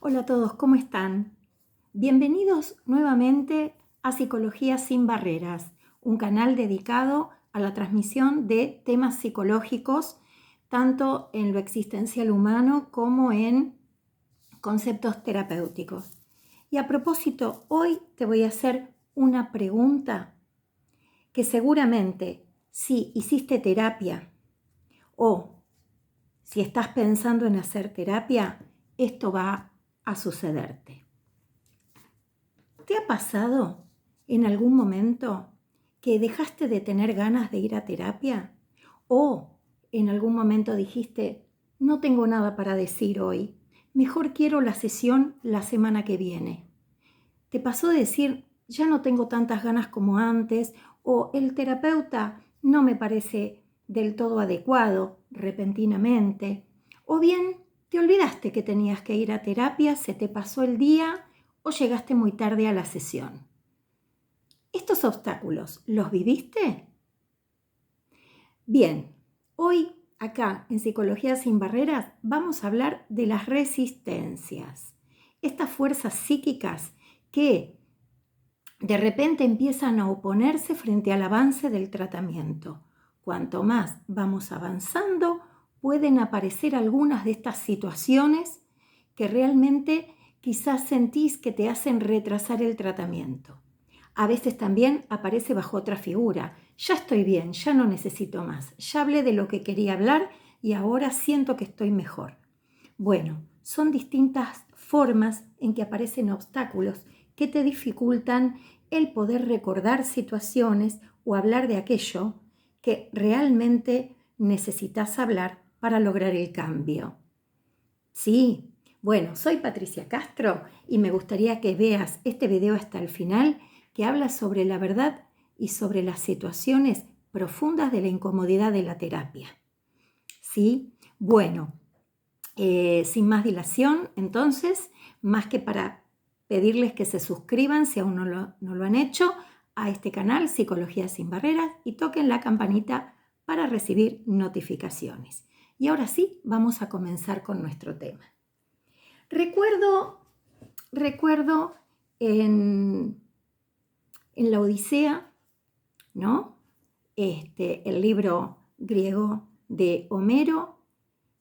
Hola a todos, ¿cómo están? Bienvenidos nuevamente a Psicología sin Barreras, un canal dedicado a la transmisión de temas psicológicos, tanto en lo existencial humano como en conceptos terapéuticos. Y a propósito, hoy te voy a hacer una pregunta que seguramente si hiciste terapia o si estás pensando en hacer terapia, esto va a sucederte. ¿Te ha pasado en algún momento que dejaste de tener ganas de ir a terapia? ¿O en algún momento dijiste, no tengo nada para decir hoy, mejor quiero la sesión la semana que viene? ¿Te pasó de decir, ya no tengo tantas ganas como antes? ¿O el terapeuta no me parece del todo adecuado repentinamente? ¿O bien te olvidaste que tenías que ir a terapia, se te pasó el día o llegaste muy tarde a la sesión? ¿Estos obstáculos los viviste? Bien, hoy acá en Psicología sin Barreras vamos a hablar de las resistencias, estas fuerzas psíquicas que de repente empiezan a oponerse frente al avance del tratamiento. Cuanto más vamos avanzando, pueden aparecer algunas de estas situaciones que realmente quizás sentís que te hacen retrasar el tratamiento. A veces también aparece bajo otra figura. Ya estoy bien, ya no necesito más. Ya hablé de lo que quería hablar y ahora siento que estoy mejor. Bueno, son distintas formas en que aparecen obstáculos que te dificultan el poder recordar situaciones o hablar de aquello que realmente necesitas hablar para lograr el cambio. Sí, bueno, soy Patricia Castro y me gustaría que veas este video hasta el final, que habla sobre la verdad y sobre las situaciones profundas de la incomodidad de la terapia. Sí, bueno, sin más dilación, entonces, más que para pedirles que se suscriban si aún no lo han hecho a este canal Psicología sin Barreras y toquen la campanita para recibir notificaciones. Y ahora sí, vamos a comenzar con nuestro tema. Recuerdo en la Odisea, ¿no? El libro griego de Homero,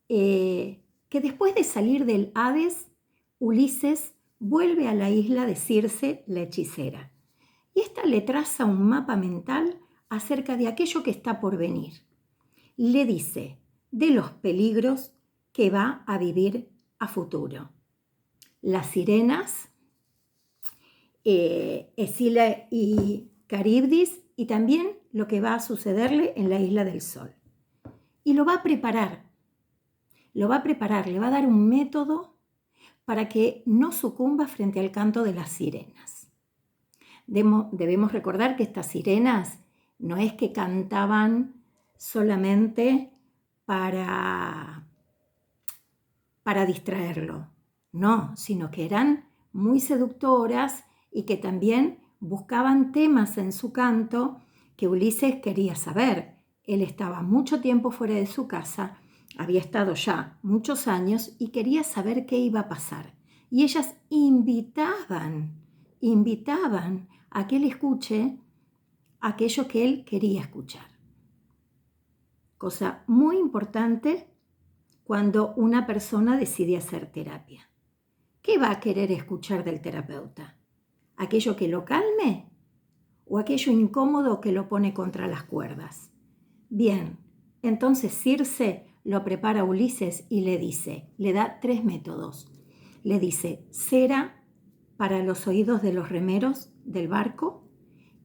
que después de salir del Hades, Ulises vuelve a la isla de Circe, la hechicera. Y ésta le traza un mapa mental acerca de aquello que está por venir. Le dice de los peligros que va a vivir a futuro. Las sirenas, Escila y Caribdis, y también lo que va a sucederle en la Isla del Sol. Y lo va a preparar, le va a dar un método para que no sucumba frente al canto de las sirenas. Debemos recordar que estas sirenas no es que cantaban solamente para distraerlo, no, sino que eran muy seductoras y que también buscaban temas en su canto que Ulises quería saber. Él estaba mucho tiempo fuera de su casa, había estado ya muchos años y quería saber qué iba a pasar. Y ellas invitaban a que él escuche aquello que él quería escuchar. Cosa muy importante cuando una persona decide hacer terapia. ¿Qué va a querer escuchar del terapeuta? ¿Aquello que lo calme o aquello incómodo que lo pone contra las cuerdas? Bien, entonces Circe lo prepara a Ulises y le da 3 métodos. Le dice cera para los oídos de los remeros del barco,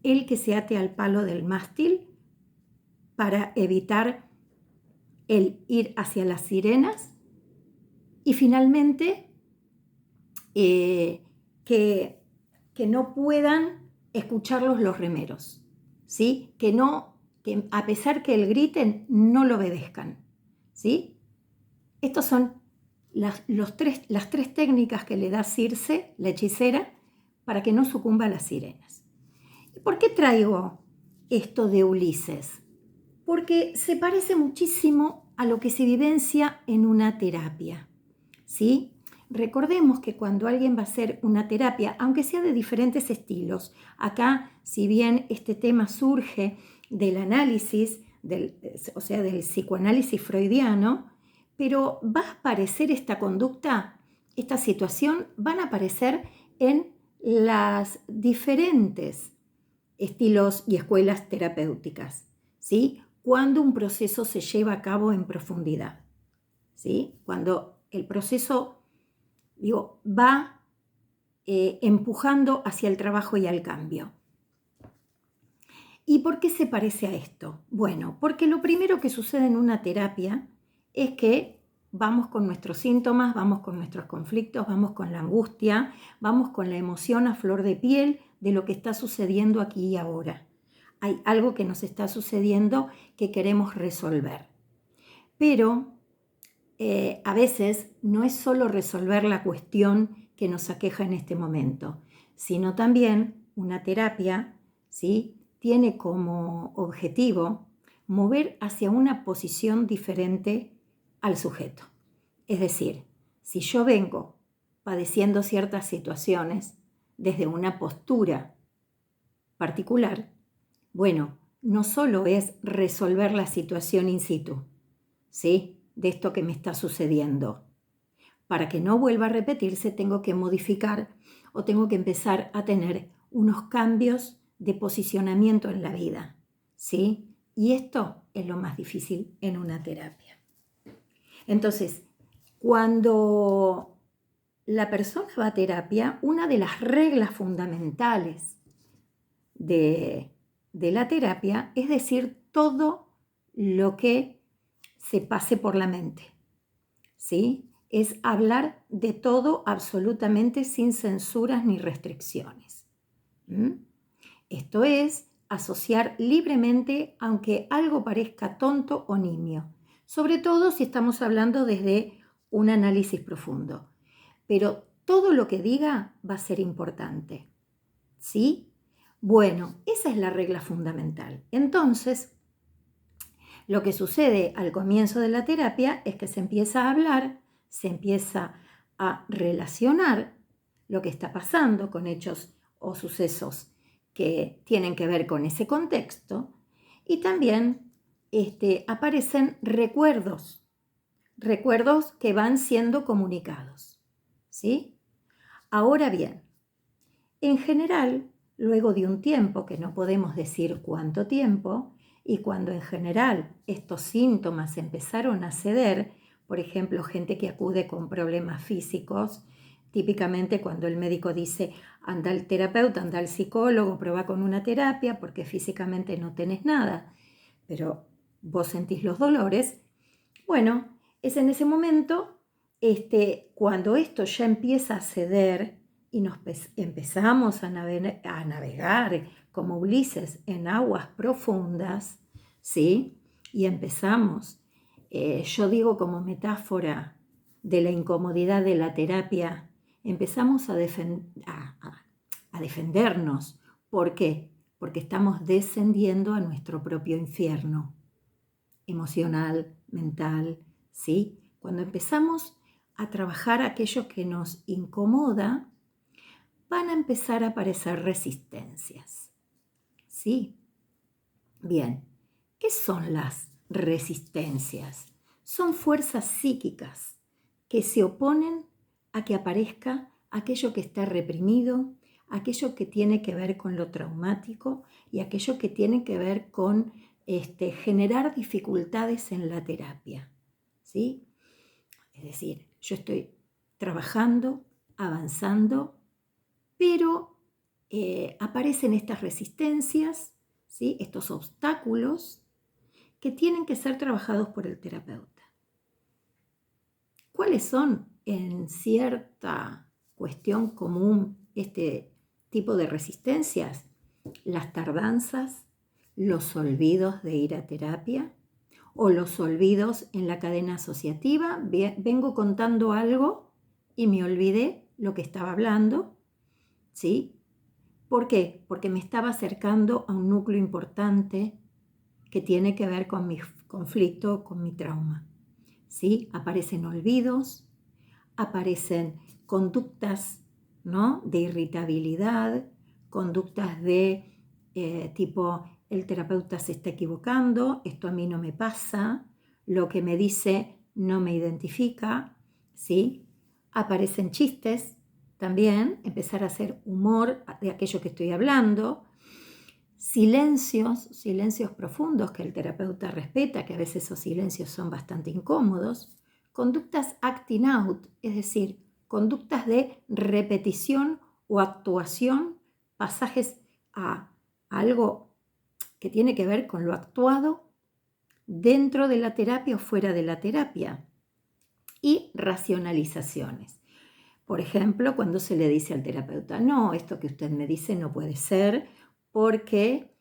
el que se ate al palo del mástil para evitar el ir hacia las sirenas y finalmente que no puedan escucharlos los remeros, ¿sí? Que a pesar que él griten, no lo obedezcan, ¿sí? Estas son las 3 técnicas que le da Circe, la hechicera, para que no sucumba a las sirenas. ¿Y por qué traigo esto de Ulises? Porque se parece muchísimo a lo que se vivencia en una terapia, ¿sí? Recordemos que cuando alguien va a hacer una terapia, aunque sea de diferentes estilos, acá, si bien este tema surge del análisis, o sea, del psicoanálisis freudiano, pero va a aparecer esta conducta, esta situación, van a aparecer en las diferentes estilos y escuelas terapéuticas, ¿sí? Cuando un proceso se lleva a cabo en profundidad, ¿sí? Cuando el proceso, va empujando hacia el trabajo y al cambio. ¿Y por qué se parece a esto? Bueno, porque lo primero que sucede en una terapia es que vamos con nuestros síntomas, vamos con nuestros conflictos, vamos con la angustia, vamos con la emoción a flor de piel de lo que está sucediendo aquí y ahora. Hay algo que nos está sucediendo que queremos resolver. Pero a veces no es solo resolver la cuestión que nos aqueja en este momento, sino también una terapia, ¿sí? Tiene como objetivo mover hacia una posición diferente al sujeto. Es decir, si yo vengo padeciendo ciertas situaciones desde una postura particular, bueno, no solo es resolver la situación in situ, ¿sí? De esto que me está sucediendo. Para que no vuelva a repetirse, tengo que modificar o tengo que empezar a tener unos cambios de posicionamiento en la vida, ¿sí? Y esto es lo más difícil en una terapia. Entonces, cuando la persona va a terapia, una de las reglas fundamentales de la terapia es decir todo lo que se pase por la mente, ¿sí? Es hablar de todo absolutamente sin censuras ni restricciones. Esto es asociar libremente aunque algo parezca tonto o nimio, sobre todo si estamos hablando desde un análisis profundo. Pero todo lo que diga va a ser importante, ¿sí? Bueno, esa es la regla fundamental. Entonces, lo que sucede al comienzo de la terapia es que se empieza a hablar, se empieza a relacionar lo que está pasando con hechos o sucesos que tienen que ver con ese contexto y también aparecen recuerdos que van siendo comunicados, ¿sí? Ahora bien, en general, luego de un tiempo, que no podemos decir cuánto tiempo, y cuando en general estos síntomas empezaron a ceder, por ejemplo, gente que acude con problemas físicos, típicamente cuando el médico dice anda al terapeuta, anda al psicólogo, prueba con una terapia porque físicamente no tenés nada, pero vos sentís los dolores, bueno, es en ese momento cuando esto ya empieza a ceder y nos empezamos a navegar como Ulises en aguas profundas, ¿sí? Y empezamos, yo digo como metáfora de la incomodidad de la terapia, empezamos a defendernos. ¿Por qué? Porque estamos descendiendo a nuestro propio infierno emocional, mental, ¿sí? Cuando empezamos a trabajar aquello que nos incomoda, van a empezar a aparecer resistencias, ¿sí? Bien, ¿qué son las resistencias? Son fuerzas psíquicas que se oponen a que aparezca aquello que está reprimido, aquello que tiene que ver con lo traumático y aquello que tiene que ver con generar dificultades en la terapia, ¿sí? Es decir, yo estoy trabajando, avanzando, pero aparecen estas resistencias, ¿sí? Estos obstáculos que tienen que ser trabajados por el terapeuta. ¿Cuáles son en cierta cuestión común este tipo de resistencias? Las tardanzas, los olvidos de ir a terapia o los olvidos en la cadena asociativa. Vengo contando algo y me olvidé lo que estaba hablando, ¿sí? ¿Por qué? Porque me estaba acercando a un núcleo importante que tiene que ver con mi conflicto, con mi trauma, ¿sí? Aparecen olvidos, aparecen conductas, ¿no?, de irritabilidad, conductas de tipo, el terapeuta se está equivocando, esto a mí no me pasa, lo que me dice no me identifica, ¿sí? Aparecen chistes también, empezar a hacer humor de aquello que estoy hablando, silencios profundos que el terapeuta respeta, que a veces esos silencios son bastante incómodos, conductas acting out, es decir, conductas de repetición o actuación, pasajes a algo que tiene que ver con lo actuado dentro de la terapia o fuera de la terapia, y racionalizaciones. Por ejemplo, cuando se le dice al terapeuta, no, esto que usted me dice no puede ser porque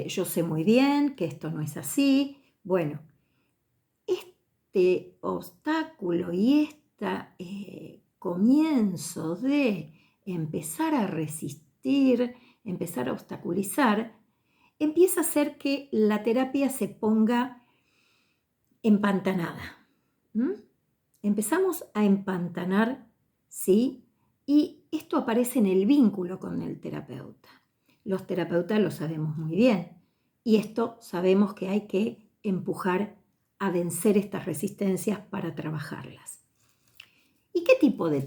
yo sé muy bien que esto no es así. Bueno, este obstáculo y este comienzo de empezar a resistir, empezar a obstaculizar, empieza a hacer que la terapia se ponga empantanada. Empezamos a empantanar, ¿sí? Y esto aparece en el vínculo con el terapeuta. Los terapeutas lo sabemos muy bien. Y esto sabemos que hay que empujar a vencer estas resistencias para trabajarlas. ¿Y qué tipo de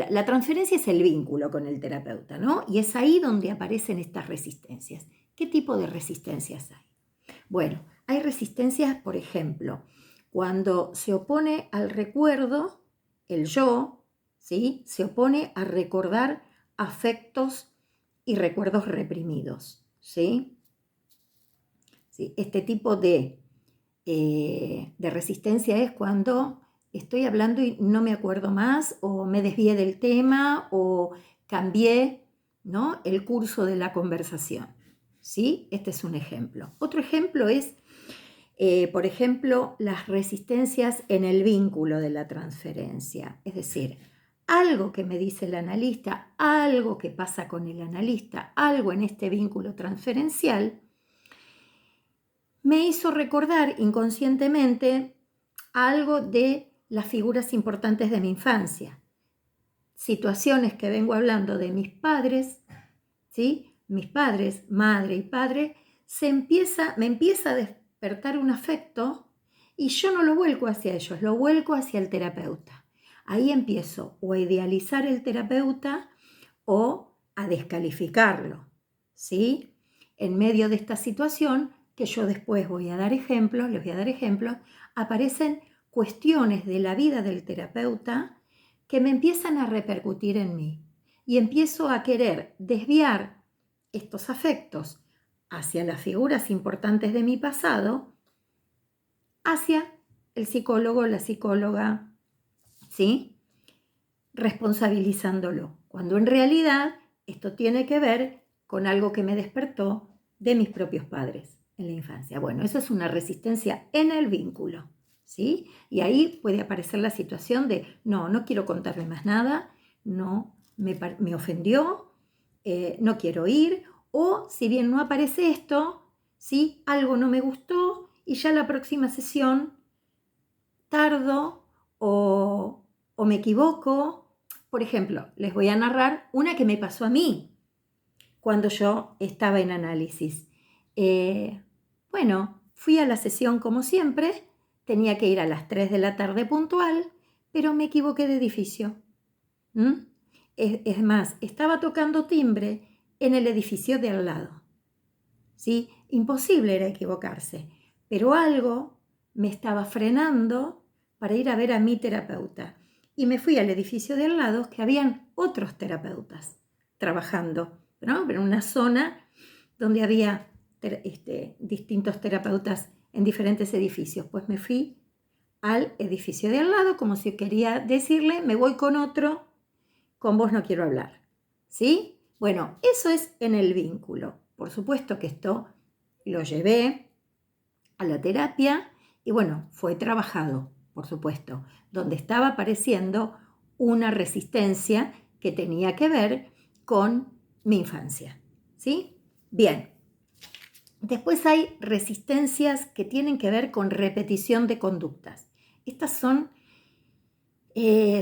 la transferencia es el vínculo con el terapeuta, ¿no? Y es ahí donde aparecen estas resistencias. ¿Qué tipo de resistencias hay? Bueno, hay resistencias, por ejemplo, cuando se opone al recuerdo, el yo, ¿sí?, se opone a recordar afectos y recuerdos reprimidos, ¿sí? ¿Sí? Este tipo de resistencia es cuando estoy hablando y no me acuerdo más, o me desvié del tema, o cambié, ¿no?, el curso de la conversación, ¿sí? Este es un ejemplo. Otro ejemplo es, por ejemplo, las resistencias en el vínculo de la transferencia. Es decir, algo que me dice el analista, algo que pasa con el analista, algo en este vínculo transferencial, me hizo recordar inconscientemente algo de las figuras importantes de mi infancia. Situaciones que vengo hablando de mis padres, ¿sí? Mis padres, madre y padre, me empieza a despertar un afecto y yo no lo vuelco hacia ellos, lo vuelco hacia el terapeuta. Ahí empiezo o a idealizar el terapeuta o a descalificarlo, ¿sí? En medio de esta situación, que yo después les voy a dar ejemplos, aparecen cuestiones de la vida del terapeuta que me empiezan a repercutir en mí y empiezo a querer desviar estos afectos hacia las figuras importantes de mi pasado, hacia el psicólogo o la psicóloga, ¿sí?, responsabilizándolo, cuando en realidad esto tiene que ver con algo que me despertó de mis propios padres en la infancia. Bueno, eso es una resistencia en el vínculo, ¿sí? Y ahí puede aparecer la situación de, no quiero contarle más nada, no, me ofendió, no quiero ir, o si bien no aparece esto, ¿sí?, algo no me gustó y ya la próxima sesión tardo o me equivoco. Por ejemplo, les voy a narrar una que me pasó a mí cuando yo estaba en análisis. Bueno, fui a la sesión como siempre, tenía que ir a las 3 de la tarde puntual, pero me equivoqué de edificio. Es más, estaba tocando timbre en el edificio de al lado. ¿Sí? Imposible era equivocarse, pero algo me estaba frenando para ir a ver a mi terapeuta. Y me fui al edificio de al lado, que habían otros terapeutas trabajando, ¿no?, en una zona donde había distintos terapeutas en diferentes edificios. Pues me fui al edificio de al lado, como si quería decirle, me voy con otro, con vos no quiero hablar, ¿sí? Bueno, eso es en el vínculo. Por supuesto que esto lo llevé a la terapia y bueno, fue trabajado, por supuesto, donde estaba apareciendo una resistencia que tenía que ver con mi infancia, ¿sí? Bien. Después hay resistencias que tienen que ver con repetición de conductas. Estas son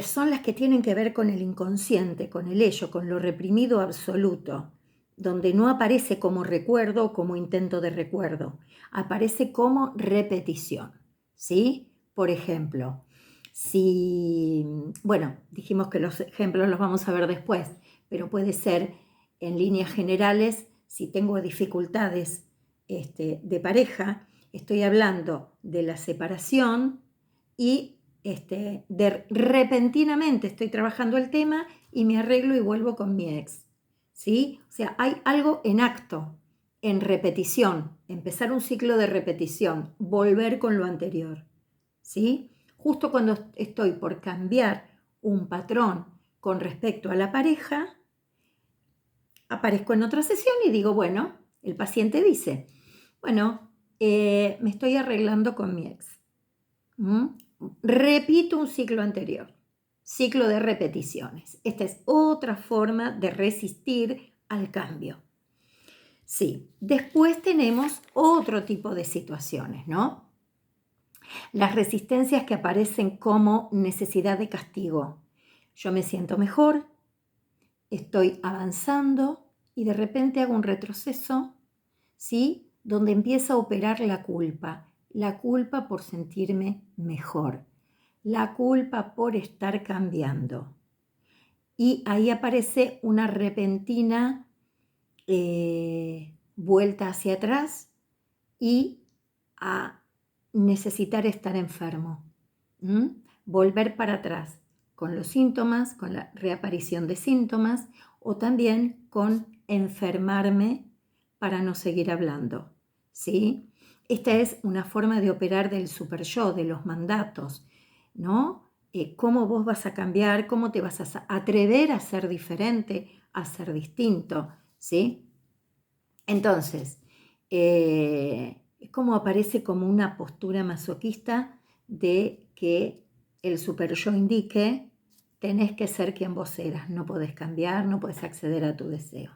son las que tienen que ver con el inconsciente, con el ello, con lo reprimido absoluto, donde no aparece como recuerdo o como intento de recuerdo, aparece como repetición, ¿sí? Por ejemplo, si, bueno, dijimos que los ejemplos los vamos a ver después, pero puede ser en líneas generales, si tengo dificultades de pareja, estoy hablando de la separación y repentinamente estoy trabajando el tema y me arreglo y vuelvo con mi ex, ¿sí? O sea, hay algo en acto, en repetición, empezar un ciclo de repetición, volver con lo anterior, ¿sí? Justo cuando estoy por cambiar un patrón con respecto a la pareja, aparezco en otra sesión y digo, bueno, el paciente dice, bueno, me estoy arreglando con mi ex. Repito un ciclo anterior, ciclo de repeticiones. Esta es otra forma de resistir al cambio. Sí, después tenemos otro tipo de situaciones, ¿no? Las resistencias que aparecen como necesidad de castigo. Yo me siento mejor, estoy avanzando y de repente hago un retroceso, ¿sí? Donde empieza a operar la culpa por sentirme mejor, la culpa por estar cambiando. Y ahí aparece una repentina vuelta hacia atrás y a necesitar estar enfermo. Volver para atrás con los síntomas, con la reaparición de síntomas o también con enfermarme para no seguir hablando. ¿Sí? Esta es una forma de operar del super yo, de los mandatos, ¿no? Cómo vos vas a cambiar, cómo te vas a atrever a ser diferente, a ser distinto, ¿sí? Entonces, es como aparece como una postura masoquista de que el super yo indique, tenés que ser quien vos eras, no podés cambiar, no podés acceder a tu deseo.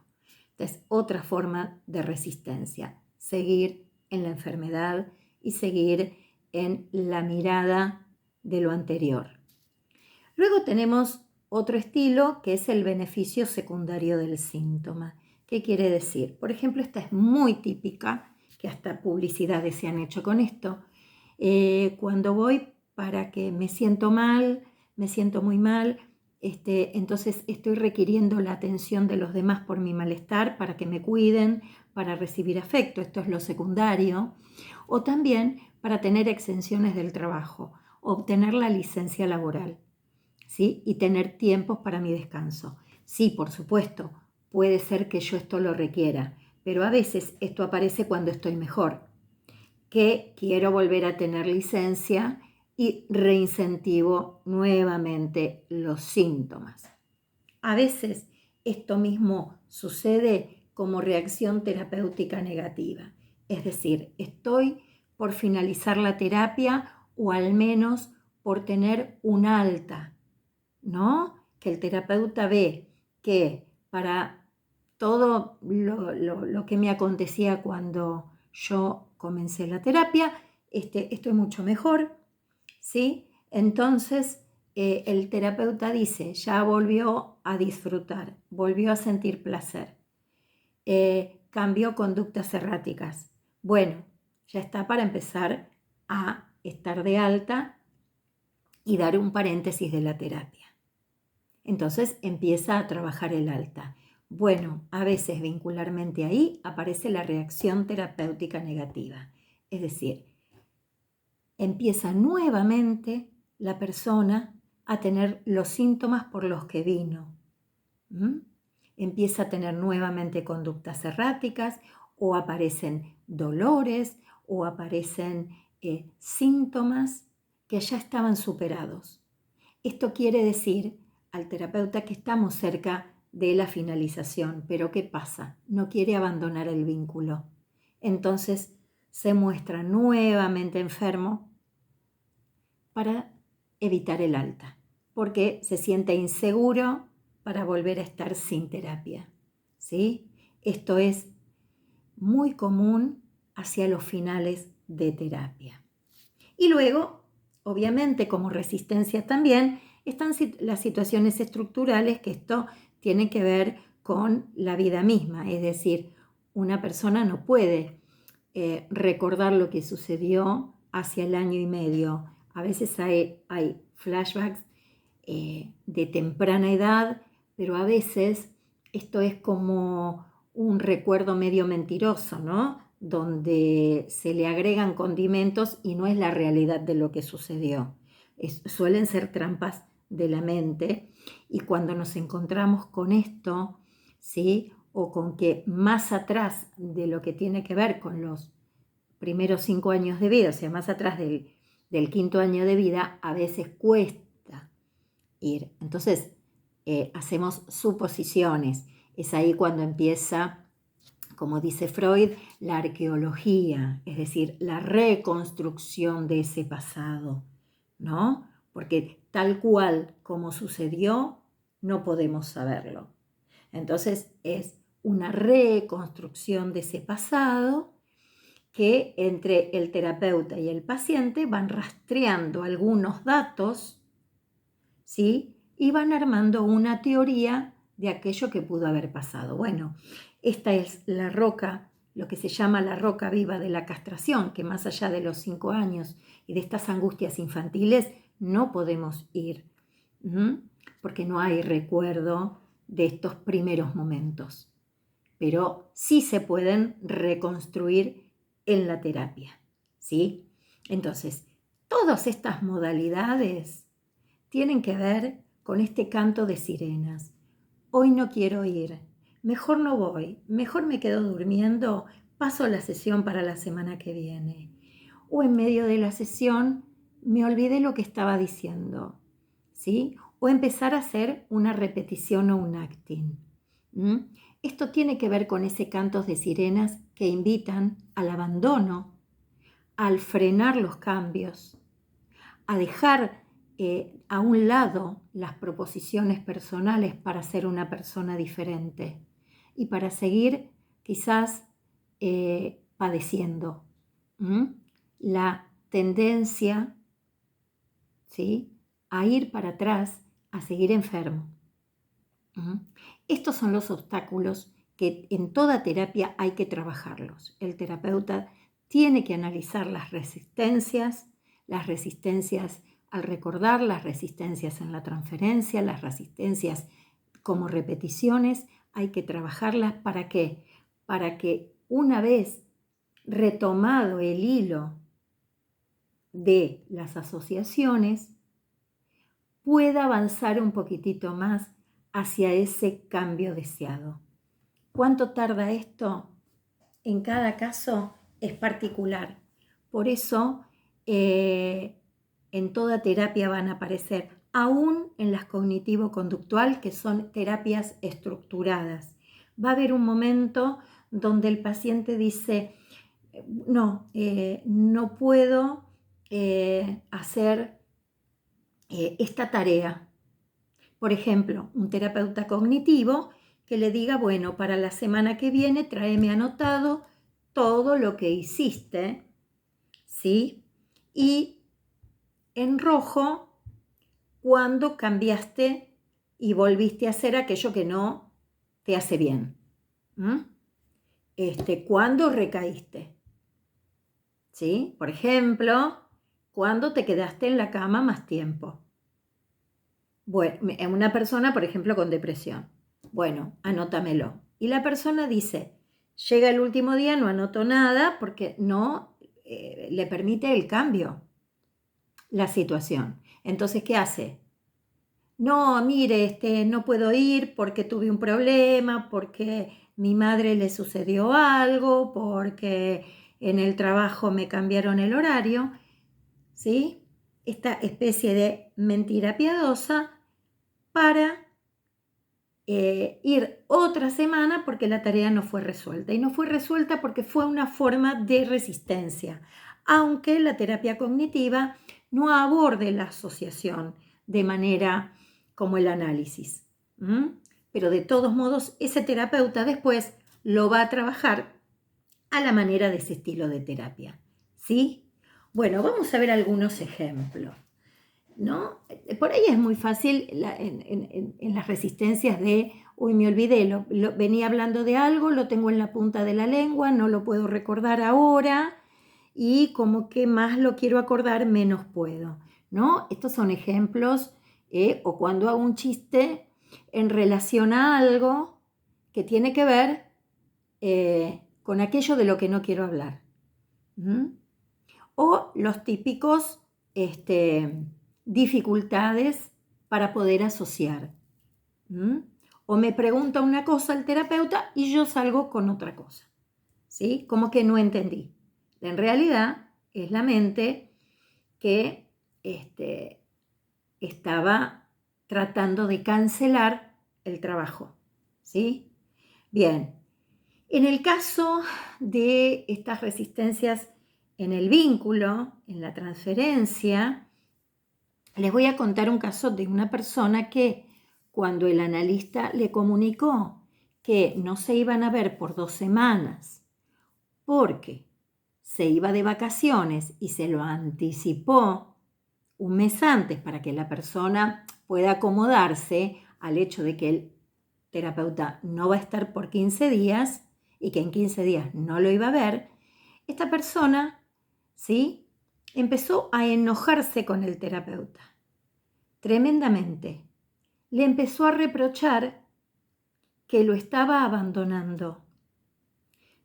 Esta es otra forma de resistencia, seguir en la enfermedad y seguir en la mirada de lo anterior. Luego tenemos otro estilo que es el beneficio secundario del síntoma. ¿Qué quiere decir? Por ejemplo, esta es muy típica, que hasta publicidades se han hecho con esto. Cuando voy para que me siento mal, me siento muy mal, entonces estoy requiriendo la atención de los demás por mi malestar, para que me cuiden, para recibir afecto, esto es lo secundario, o también para tener exenciones del trabajo, obtener la licencia laboral, ¿sí? Y tener tiempos para mi descanso. Sí, por supuesto, puede ser que yo esto lo requiera, pero a veces esto aparece cuando estoy mejor, que quiero volver a tener licencia y reincentivo nuevamente los síntomas. A veces esto mismo sucede como reacción terapéutica negativa, es decir, estoy por finalizar la terapia o al menos por tener un alta, ¿no? Que el terapeuta ve que para todo lo que me acontecía cuando yo comencé la terapia, estoy mucho mejor, ¿sí? Entonces, el terapeuta dice, ya volvió a disfrutar, volvió a sentir placer, cambió conductas erráticas. Bueno, ya está para empezar a estar de alta y dar un paréntesis de la terapia. Entonces empieza a trabajar el alta. Bueno, a veces vincularmente ahí aparece la reacción terapéutica negativa. Es decir, empieza nuevamente la persona a tener los síntomas por los que vino. Empieza a tener nuevamente conductas erráticas o aparecen dolores o aparecen síntomas que ya estaban superados. Esto quiere decir al terapeuta que estamos cerca de la finalización, pero ¿qué pasa? No quiere abandonar el vínculo. Entonces se muestra nuevamente enfermo para evitar el alta, porque se siente inseguro para volver a estar sin terapia, ¿sí? Esto es muy común hacia los finales de terapia. Y luego, obviamente, como resistencia también, Están las situaciones estructurales, que esto tiene que ver con la vida misma, es decir, una persona no puede recordar lo que sucedió hacia el año y medio. A veces hay flashbacks de temprana edad, pero a veces esto es como un recuerdo medio mentiroso, ¿no? Donde se le agregan condimentos y no es la realidad de lo que sucedió. Suelen ser trampas de la mente, y cuando nos encontramos con esto, ¿sí? O con que más atrás de lo que tiene que ver con los primeros 5 años de vida, o sea, más atrás del 5.º año de vida, a veces cuesta ir. Entonces, hacemos suposiciones. Es ahí cuando empieza, como dice Freud, la arqueología, es decir, la reconstrucción de ese pasado, ¿no? Porque tal cual como sucedió, no podemos saberlo. Entonces, es una reconstrucción de ese pasado que entre el terapeuta y el paciente van rastreando algunos datos, ¿sí? Y van armando una teoría de aquello que pudo haber pasado. Bueno, esta es la roca, lo que se llama la roca viva de la castración, que más allá de los 5 años y de estas angustias infantiles no podemos ir, porque no hay recuerdo de estos primeros momentos, pero sí se pueden reconstruir en la terapia, ¿sí? Entonces, todas estas modalidades tienen que ver con este canto de sirenas. Hoy no quiero ir, mejor no voy, mejor me quedo durmiendo, paso la sesión para la semana que viene. O en medio de la sesión me olvidé lo que estaba diciendo, ¿sí? O empezar a hacer una repetición o un acting. Esto tiene que ver con ese cantos de sirenas que invitan al abandono, al frenar los cambios, a dejar a un lado las proposiciones personales para ser una persona diferente y para seguir quizás padeciendo la tendencia, ¿sí?, a ir para atrás, a seguir enfermo. Estos son los obstáculos que en toda terapia hay que trabajarlos. El terapeuta tiene que analizar las resistencias al recordar, las resistencias en la transferencia, las resistencias como repeticiones. Hay que trabajarlas. ¿Para qué? Para que una vez retomado el hilo de las asociaciones, pueda avanzar un poquitito más hacia ese cambio deseado. ¿Cuánto tarda esto? En cada caso es particular. Por eso, en toda terapia van a aparecer, aún en las cognitivo-conductual, que son terapias estructuradas. Va a haber un momento donde el paciente dice, no, no puedo hacer esta tarea. Por ejemplo, un terapeuta cognitivo que le diga, bueno, para la semana que viene tráeme anotado todo lo que hiciste, ¿sí? Y en rojo, cuando cambiaste y volviste a hacer aquello que no te hace bien. ¿Cuándo recaíste? ¿Sí? Por ejemplo, ¿cuándo te quedaste en la cama más tiempo? Bueno, una persona, por ejemplo, con depresión. Bueno, anótamelo. Y la persona dice, llega el último día, no anoto nada porque no le permite el cambio, la situación. Entonces, ¿qué hace? No, mire, no puedo ir porque tuve un problema, porque mi madre le sucedió algo, porque en el trabajo me cambiaron el horario, ¿sí? Esta especie de mentira piadosa para ir otra semana porque la tarea no fue resuelta. Y no fue resuelta porque fue una forma de resistencia, aunque la terapia cognitiva no aborde la asociación de manera como el análisis. Pero de todos modos, ese terapeuta después lo va a trabajar a la manera de ese estilo de terapia. ¿Sí? Bueno, vamos a ver algunos ejemplos. ¿no? Por ahí es muy fácil en las resistencias de, uy, me olvidé, venía hablando de algo, lo tengo en la punta de la lengua, no lo puedo recordar ahora y como que más lo quiero acordar, menos puedo, ¿no? Estos son ejemplos, o cuando hago un chiste en relación a algo que tiene que ver con aquello de lo que no quiero hablar. ¿Mm? O los típicos dificultades para poder asociar. ¿Mm? O me pregunta una cosa el terapeuta y yo salgo con otra cosa, ¿sí? Como que no entendí. En realidad es la mente que estaba tratando de cancelar el trabajo, ¿sí? Bien, en el caso de estas resistencias en el vínculo, en la transferencia, les voy a contar un caso de una persona que cuando el analista le comunicó que no se iban a ver por 2 semanas porque se iba de vacaciones y se lo anticipó un mes antes para que la persona pueda acomodarse al hecho de que el terapeuta no va a estar por 15 días y que en 15 días no lo iba a ver, esta persona, ¿sí?, empezó a enojarse con el terapeuta, tremendamente. Le empezó a reprochar que lo estaba abandonando,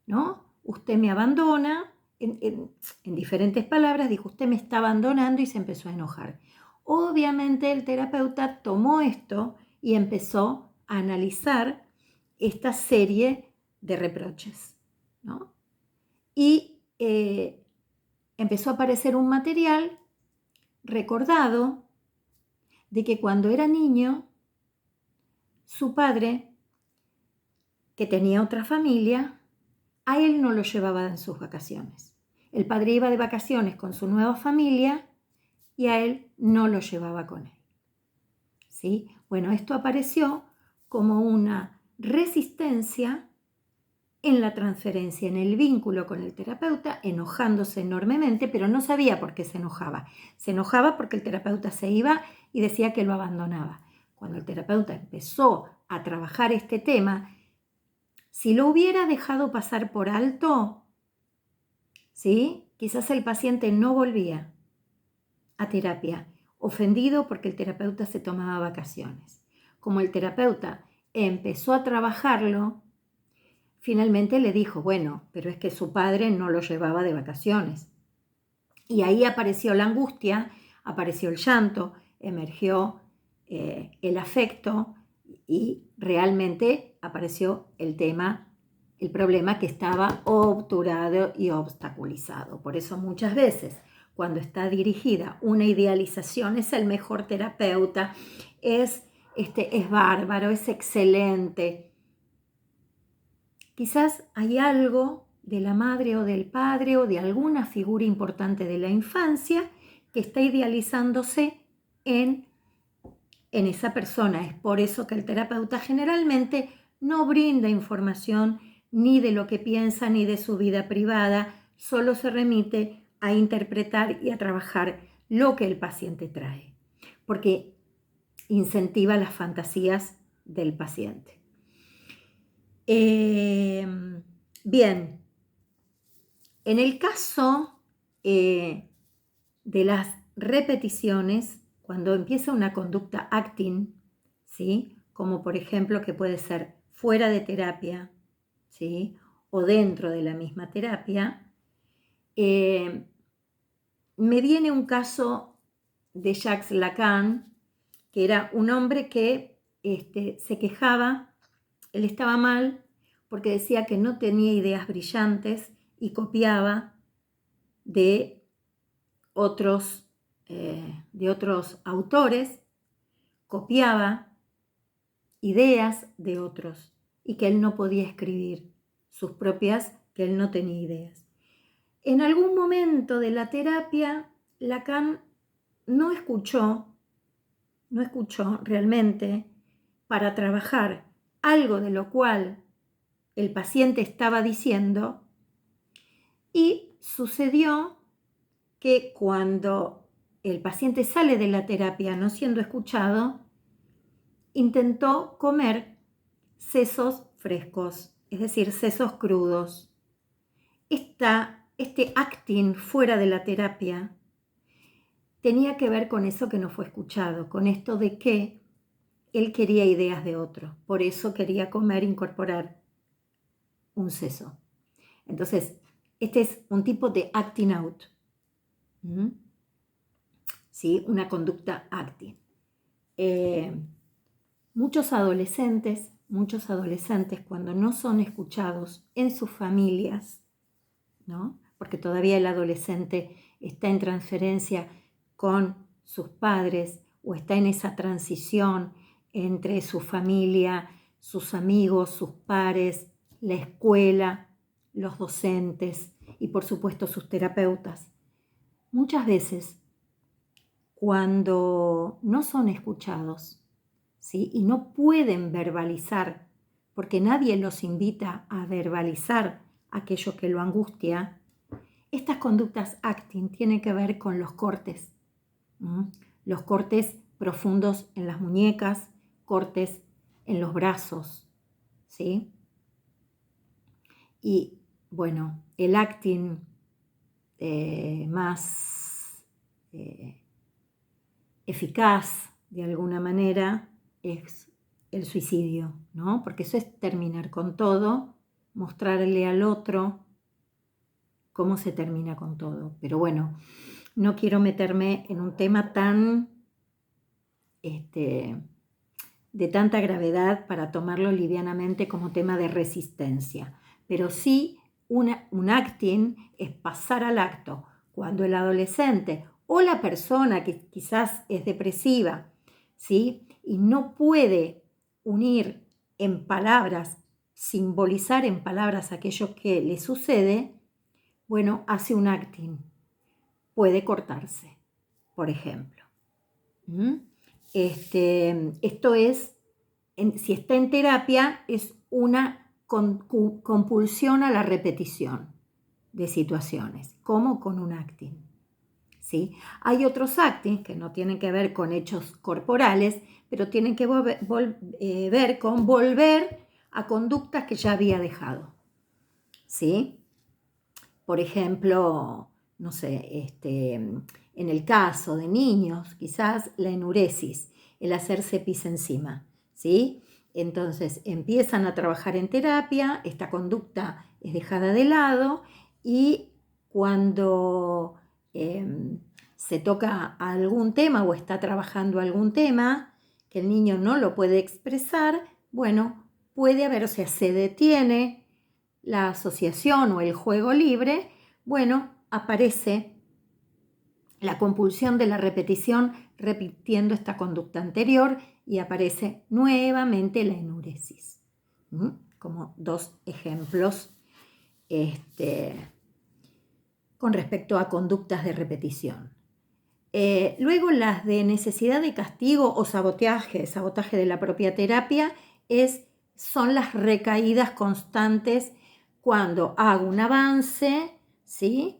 ¿no? Usted me abandona, en diferentes palabras, dijo, usted me está abandonando y se empezó a enojar. Obviamente el terapeuta tomó esto y empezó a analizar esta serie de reproches, ¿no? Y empezó a aparecer un material recordado de que cuando era niño, su padre, que tenía otra familia, a él no lo llevaba en sus vacaciones. El padre iba de vacaciones con su nueva familia y a él no lo llevaba con él. ¿Sí? Bueno, esto apareció como una resistencia en la transferencia, en el vínculo con el terapeuta, enojándose enormemente, pero no sabía por qué se enojaba. Se enojaba porque el terapeuta se iba y decía que lo abandonaba. Cuando el terapeuta empezó a trabajar este tema, si lo hubiera dejado pasar por alto, ¿sí?, quizás el paciente no volvía a terapia, ofendido porque el terapeuta se tomaba vacaciones. Como el terapeuta empezó a trabajarlo, finalmente le dijo, bueno, pero es que su padre no lo llevaba de vacaciones. Y ahí apareció la angustia, apareció el llanto, emergió el afecto y realmente apareció el problema que estaba obturado y obstaculizado. Por eso muchas veces cuando está dirigida una idealización, es el mejor terapeuta, es bárbaro, es excelente. Quizás hay algo de la madre o del padre o de alguna figura importante de la infancia que está idealizándose en esa persona. Es por eso que el terapeuta generalmente no brinda información ni de lo que piensa ni de su vida privada, solo se remite a interpretar y a trabajar lo que el paciente trae, porque incentiva las fantasías del paciente. Bien, en el caso de las repeticiones, cuando empieza una conducta acting, ¿sí?, como por ejemplo que puede ser fuera de terapia, ¿sí?, o dentro de la misma terapia, me viene un caso de Jacques Lacan, que era un hombre que se quejaba, él estaba mal porque decía que no tenía ideas brillantes y copiaba de otros autores, copiaba ideas de otros y que él no podía escribir sus propias, que él no tenía ideas. En algún momento de la terapia, Lacan no escuchó realmente para trabajar algo de lo cual el paciente estaba diciendo, y sucedió que cuando el paciente sale de la terapia no siendo escuchado, intentó comer sesos frescos, es decir, sesos crudos. Este acting fuera de la terapia tenía que ver con eso que no fue escuchado, con esto de que él quería ideas de otro, por eso quería comer, incorporar un seso. Entonces, este es un tipo de acting out. ¿Sí? Una conducta acting. Muchos adolescentes cuando no son escuchados en sus familias, ¿no? Porque todavía el adolescente está en transferencia con sus padres o está en esa transición entre su familia, sus amigos, sus pares, la escuela, los docentes y por supuesto sus terapeutas. Muchas veces cuando no son escuchados, ¿sí? Y no pueden verbalizar, porque nadie los invita a verbalizar aquello que lo angustia, estas conductas acting tienen que ver con los cortes, los cortes profundos en las muñecas, cortes en los brazos, ¿sí? Y bueno, el acting más eficaz de alguna manera es el suicidio, ¿no? Porque eso es terminar con todo, mostrarle al otro cómo se termina con todo. Pero bueno, no quiero meterme en un tema tan de tanta gravedad para tomarlo livianamente como tema de resistencia. Pero sí, un acting es pasar al acto cuando el adolescente o la persona que quizás es depresiva, ¿sí? Y no puede unir en palabras, simbolizar en palabras aquello que le sucede, bueno, hace un acting. Puede cortarse, por ejemplo. Esto es, si está en terapia, es una compulsión a la repetición de situaciones, como con un acting. ¿Sí? Hay otros actings que no tienen que ver con hechos corporales, pero tienen que ver con volver a conductas que ya había dejado. ¿Sí? Por ejemplo, no sé, en el caso de niños, quizás la enuresis, el hacerse pis encima, ¿sí? Entonces empiezan a trabajar en terapia, esta conducta es dejada de lado y cuando se toca algún tema o está trabajando algún tema que el niño no lo puede expresar, bueno, puede haber, o sea, se detiene la asociación o el juego libre, bueno, aparece la compulsión de la repetición repitiendo esta conducta anterior y aparece nuevamente la enuresis. Como dos ejemplos con respecto a conductas de repetición. Luego las de necesidad de castigo o sabotaje de la propia terapia son las recaídas constantes cuando hago un avance, ¿sí?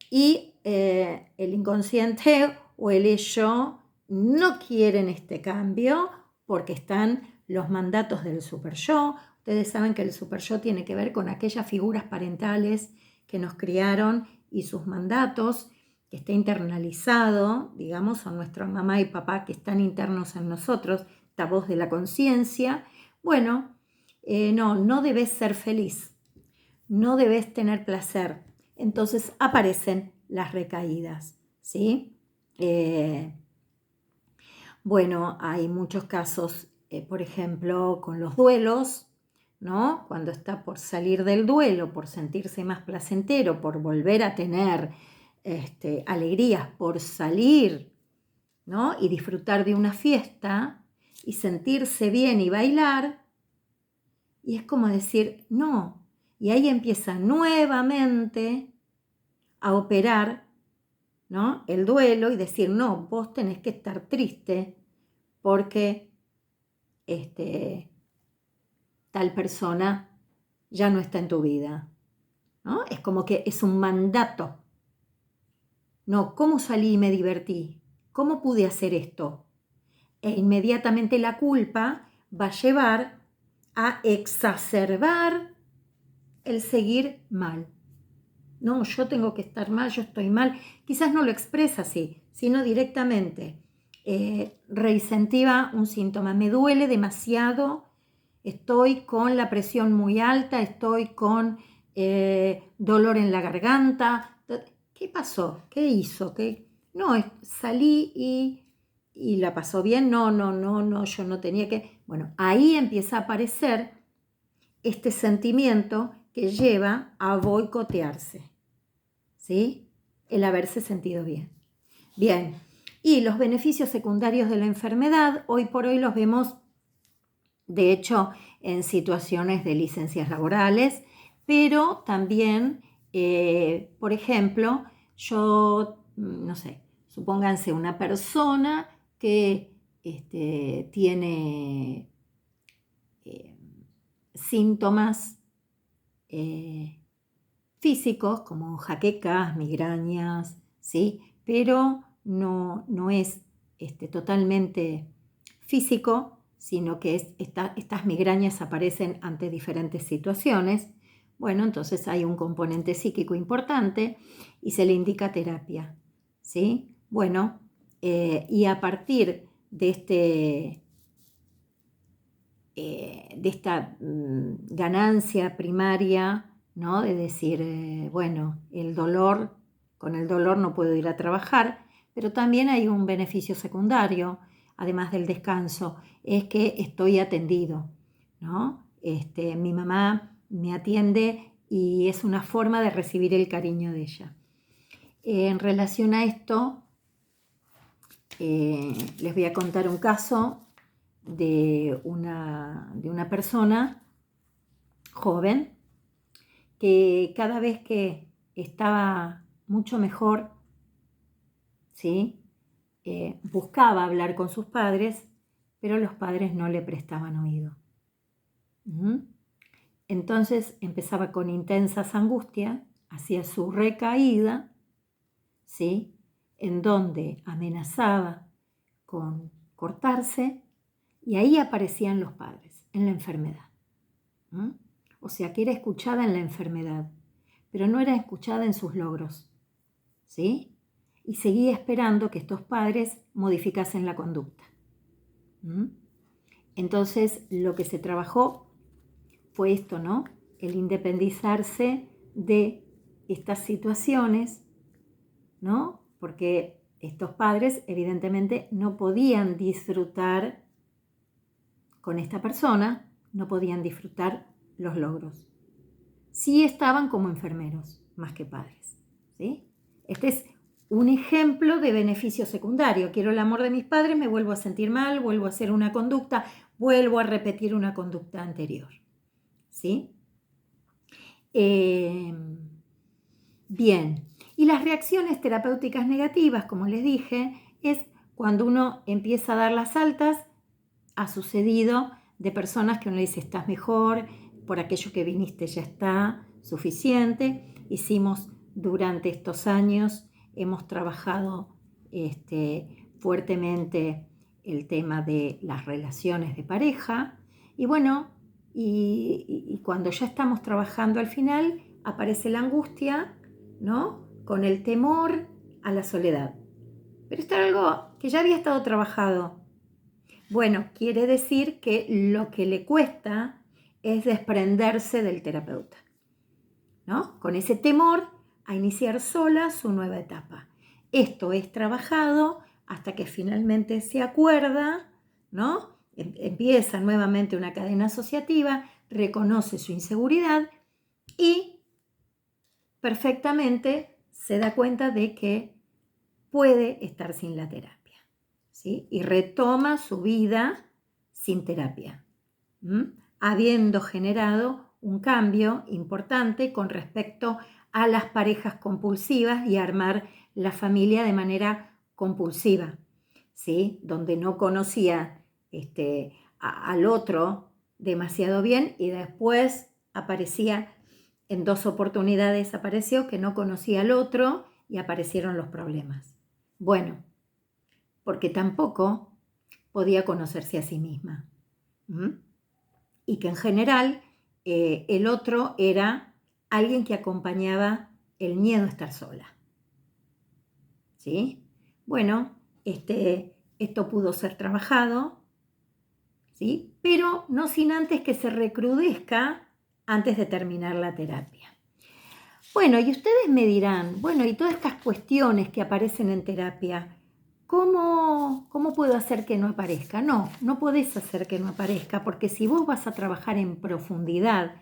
Y el inconsciente o el yo no quieren este cambio porque están los mandatos del super yo. Ustedes saben que el super yo tiene que ver con aquellas figuras parentales que nos criaron y sus mandatos, que está internalizado, digamos, son nuestra mamá y papá que están internos en nosotros, esta voz de la conciencia. Bueno, no debes ser feliz, no debes tener placer. Entonces aparecen las recaídas, ¿sí? Bueno, hay muchos casos, por ejemplo, con los duelos, ¿no? Cuando está por salir del duelo, por sentirse más placentero, por volver a tener alegrías, por salir, ¿no? Y disfrutar de una fiesta y sentirse bien y bailar. Y es como decir, no. Y ahí empieza nuevamente a operar, ¿no? El duelo y decir, no, vos tenés que estar triste porque tal persona ya no está en tu vida, ¿no? Es como que es un mandato. No, ¿cómo salí y me divertí? ¿Cómo pude hacer esto? E inmediatamente la culpa va a llevar a exacerbar el seguir mal. No, yo tengo que estar mal, yo estoy mal. Quizás no lo expresa así, sino directamente reincentiva un síntoma. Me duele demasiado, estoy con la presión muy alta, estoy con dolor en la garganta. ¿Qué pasó? ¿Qué hizo? No, salí y la pasó bien. No, yo no tenía que... Bueno, ahí empieza a aparecer este sentimiento que lleva a boicotearse, ¿sí? El haberse sentido bien. Bien, y los beneficios secundarios de la enfermedad, hoy por hoy los vemos, de hecho, en situaciones de licencias laborales, pero también, por ejemplo, yo, no sé, supónganse una persona que tiene síntomas físicos como jaquecas, migrañas, ¿sí? Pero no es totalmente físico, sino que estas migrañas aparecen ante diferentes situaciones. Bueno, entonces hay un componente psíquico importante y se le indica terapia, ¿sí? Bueno, y a partir de esta ganancia primaria, ¿no? De decir, bueno, con el dolor no puedo ir a trabajar, pero también hay un beneficio secundario, además del descanso, es que estoy atendido, ¿no? Mi mamá me atiende y es una forma de recibir el cariño de ella. En relación a esto, les voy a contar un caso de una persona joven que cada vez que estaba mucho mejor, ¿sí? Buscaba hablar con sus padres, pero los padres no le prestaban oído. Entonces empezaba con intensas angustias hacia su recaída, ¿sí? En donde amenazaba con cortarse, y ahí aparecían los padres, en la enfermedad. O sea, que era escuchada en la enfermedad, pero no era escuchada en sus logros, ¿sí? Y seguía esperando que estos padres modificasen la conducta. Entonces, lo que se trabajó fue esto, ¿no? El independizarse de estas situaciones, ¿no? Porque estos padres, evidentemente, no podían disfrutar con esta persona, no podían disfrutar los logros. Sí estaban como enfermeros, más que padres, ¿sí? Este es un ejemplo de beneficio secundario. Quiero el amor de mis padres, me vuelvo a sentir mal, vuelvo a hacer una conducta, vuelvo a repetir una conducta anterior, ¿sí? Bien, y las reacciones terapéuticas negativas, como les dije, es cuando uno empieza a dar las altas. Ha sucedido de personas que uno le dice, estás mejor, por aquello que viniste ya está suficiente. Hicimos durante estos años, hemos trabajado fuertemente el tema de las relaciones de pareja. Y bueno, y cuando ya estamos trabajando al final, aparece la angustia, ¿no? Con el temor a la soledad. Pero esto era algo que ya había estado trabajado. Bueno, quiere decir que lo que le cuesta es desprenderse del terapeuta, ¿no? Con ese temor a iniciar sola su nueva etapa. Esto es trabajado hasta que finalmente se acuerda, ¿no? Empieza nuevamente una cadena asociativa, reconoce su inseguridad y perfectamente se da cuenta de que puede estar sin la terapia. ¿Sí? Y retoma su vida sin terapia, habiendo generado un cambio importante con respecto a las parejas compulsivas y armar la familia de manera compulsiva, ¿sí? Donde no conocía al otro demasiado bien y después aparecía, en 2 oportunidades apareció que no conocía al otro y aparecieron los problemas. Bueno, porque tampoco podía conocerse a sí misma. Y que en general el otro era alguien que acompañaba el miedo a estar sola. ¿Sí? Bueno, esto pudo ser trabajado, ¿sí? Pero no sin antes que se recrudezca antes de terminar la terapia. Bueno, y ustedes me dirán, bueno, y todas estas cuestiones que aparecen en terapia, ¿cómo puedo hacer que no aparezca? No podés hacer que no aparezca, porque si vos vas a trabajar en profundidad,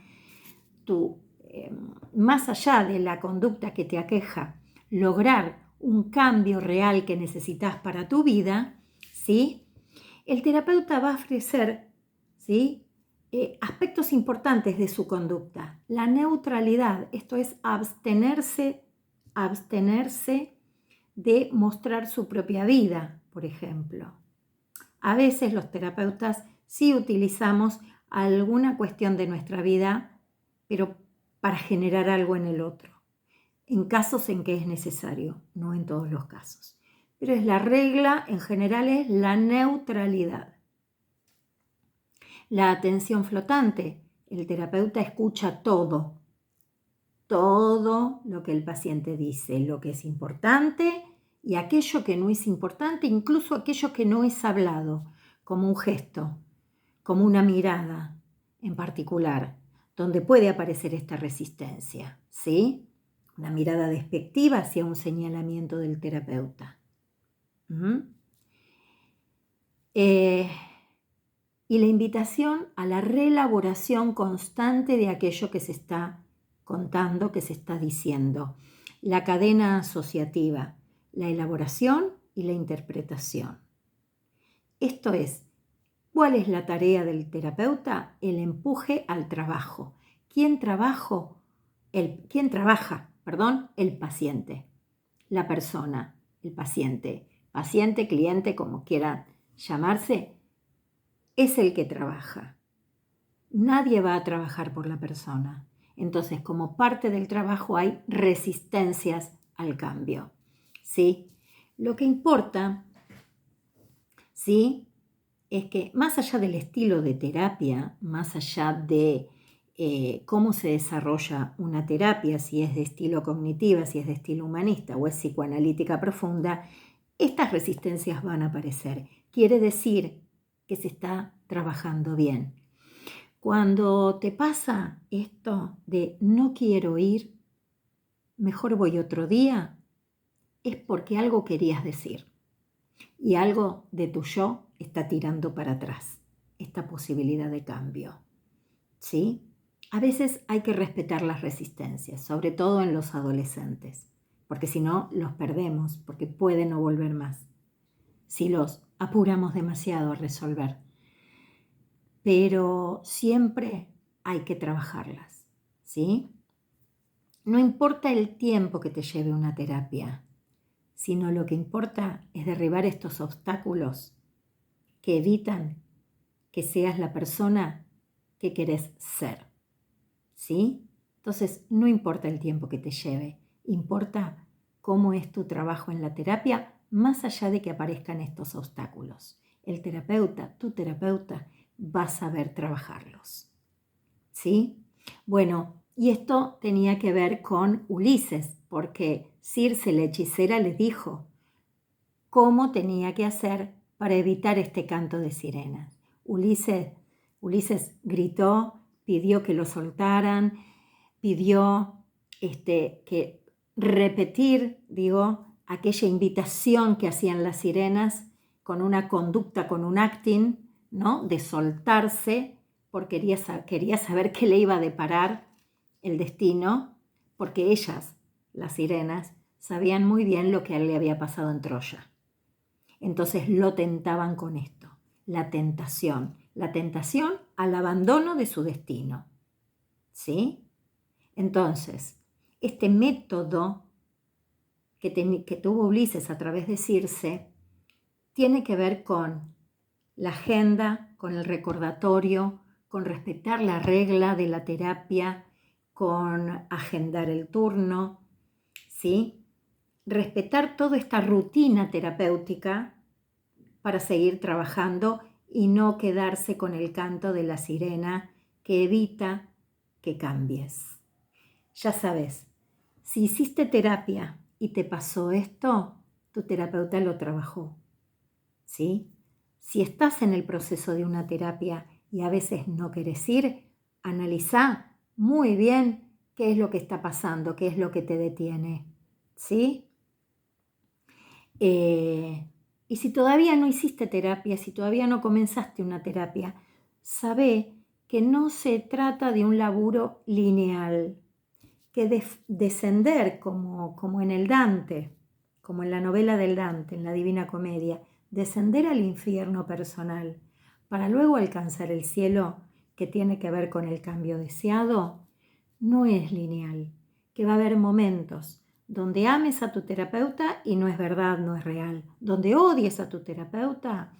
más allá de la conducta que te aqueja, lograr un cambio real que necesitas para tu vida, ¿sí? El terapeuta va a ofrecer, ¿sí? Aspectos importantes de su conducta. La neutralidad, esto es abstenerse de mostrar su propia vida, por ejemplo. A veces los terapeutas sí utilizamos alguna cuestión de nuestra vida, pero para generar algo en el otro, en casos en que es necesario, no en todos los casos. Pero es la regla, en general, es la neutralidad. La atención flotante. El terapeuta escucha todo lo que el paciente dice, lo que es importante y aquello que no es importante, incluso aquello que no es hablado, como un gesto, como una mirada en particular, donde puede aparecer esta resistencia, ¿sí? Una mirada despectiva hacia un señalamiento del terapeuta. Y la invitación a la reelaboración constante de aquello que se está contando, que se está diciendo. La cadena asociativa, la elaboración y la interpretación. Esto es, ¿cuál es la tarea del terapeuta? El empuje al trabajo. ¿Quién trabaja? El paciente, la persona, el paciente, cliente, como quiera llamarse, es el que trabaja. Nadie va a trabajar por la persona. Entonces, como parte del trabajo hay resistencias al cambio, ¿sí? Lo que importa, ¿sí?, es que más allá del estilo de terapia, más allá de cómo se desarrolla una terapia, si es de estilo cognitiva, si es de estilo humanista o es psicoanalítica profunda, estas resistencias van a aparecer. Quiere decir que se está trabajando bien. Cuando te pasa esto de no quiero ir, mejor voy otro día, es porque algo querías decir y algo de tu yo está tirando para atrás esta posibilidad de cambio, ¿sí? A veces hay que respetar las resistencias, sobre todo en los adolescentes, porque si no los perdemos, porque pueden no volver más, si los apuramos demasiado a resolver. Pero siempre hay que trabajarlas, ¿sí? No importa el tiempo que te lleve una terapia, sino lo que importa es derribar estos obstáculos que evitan que seas la persona que querés ser, ¿sí? Entonces, no importa el tiempo que te lleve, importa cómo es tu trabajo en la terapia, más allá de que aparezcan estos obstáculos. El terapeuta, tu terapeuta, va a saber trabajarlos, ¿sí? Bueno, y esto tenía que ver con Ulises, porque Circe, la hechicera, le dijo cómo tenía que hacer para evitar este canto de sirenas. Ulises gritó, pidió que lo soltaran, pidió que repetir, aquella invitación que hacían las sirenas con una conducta, con un acting, ¿no?, de soltarse, porque quería saber qué le iba a deparar el destino, porque ellas, las sirenas, sabían muy bien lo que a él le había pasado en Troya. Entonces lo tentaban con esto, la tentación al abandono de su destino, ¿sí? Entonces, este método que tuvo Ulises a través de Circe tiene que ver con la agenda, con el recordatorio, con respetar la regla de la terapia, con agendar el turno, ¿sí? Respetar toda esta rutina terapéutica para seguir trabajando y no quedarse con el canto de la sirena que evita que cambies. Ya sabes, si hiciste terapia y te pasó esto, tu terapeuta lo trabajó, ¿sí? Si estás en el proceso de una terapia y a veces no querés ir, analizá muy bien qué es lo que está pasando, qué es lo que te detiene, ¿sí? Y si todavía no hiciste terapia, si todavía no comenzaste una terapia, sabé que no se trata de un laburo lineal, que descender como en el Dante, como en la novela del Dante, en la Divina Comedia, descender al infierno personal para luego alcanzar el cielo que tiene que ver con el cambio deseado, no es lineal, que va a haber momentos donde ames a tu terapeuta y no es verdad, no es real, donde odies a tu terapeuta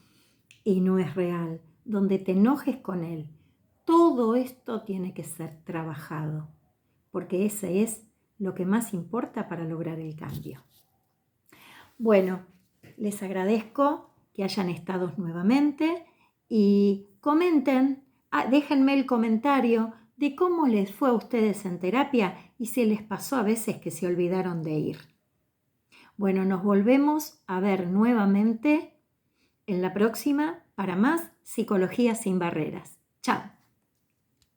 y no es real, donde te enojes con él. Todo esto tiene que ser trabajado, porque ese es lo que más importa para lograr el cambio. Bueno, les agradezco que hayan estado nuevamente y comenten, déjenme el comentario de cómo les fue a ustedes en terapia y si les pasó a veces que se olvidaron de ir. Bueno, nos volvemos a ver nuevamente en la próxima para más Psicología sin Barreras. Chao.